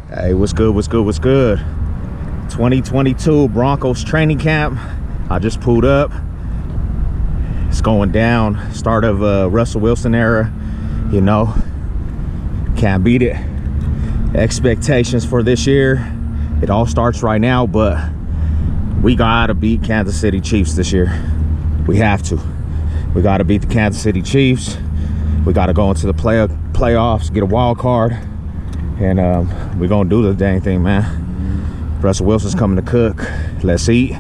Hey, what's good, what's good, what's good? 2022 Broncos training camp. I just pulled up. It's going down. Start of Russell Wilson era. You know, can't beat it. Expectations for this year. It all starts right now, but we gotta beat Kansas City Chiefs this year. We have to. We gotta beat the Kansas City Chiefs. We gotta go into the playoffs, get a wild card, and we're gonna do the dang thing, man. Russell Wilson's coming to cook. Let's eat.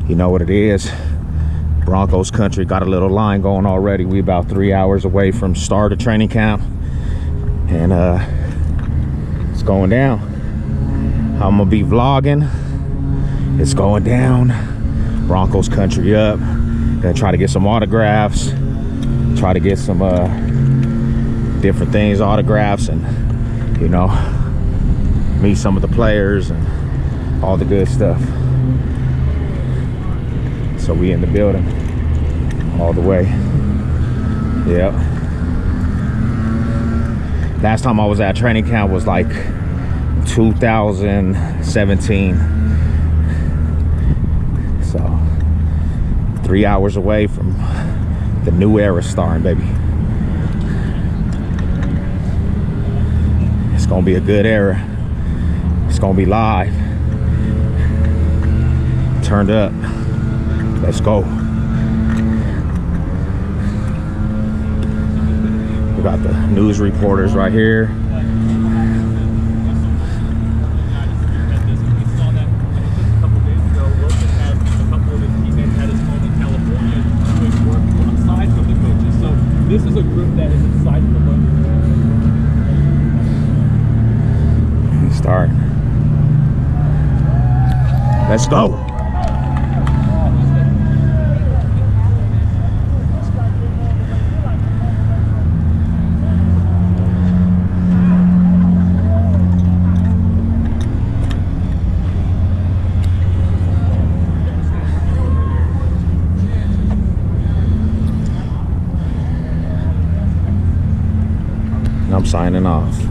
You know what it is. Broncos country. Got a little line going already. We about 3 hours away from start of training camp, and it's going down. I'm gonna be vlogging. It's going down. Broncos country up. Gonna try to get some autographs. Try to get some different things, autographs, and you know, meet some of the players and all the good stuff. So we in the building all the way. Yep. Last time I was at training camp was like 2017. So 3 hours away from the new era starting, baby. It's gonna be a good era. It's gonna be live. Turned up. Let's go. We got the news reporters right here. This is a group that is inside of the book. Start. Let's go. I'm signing off.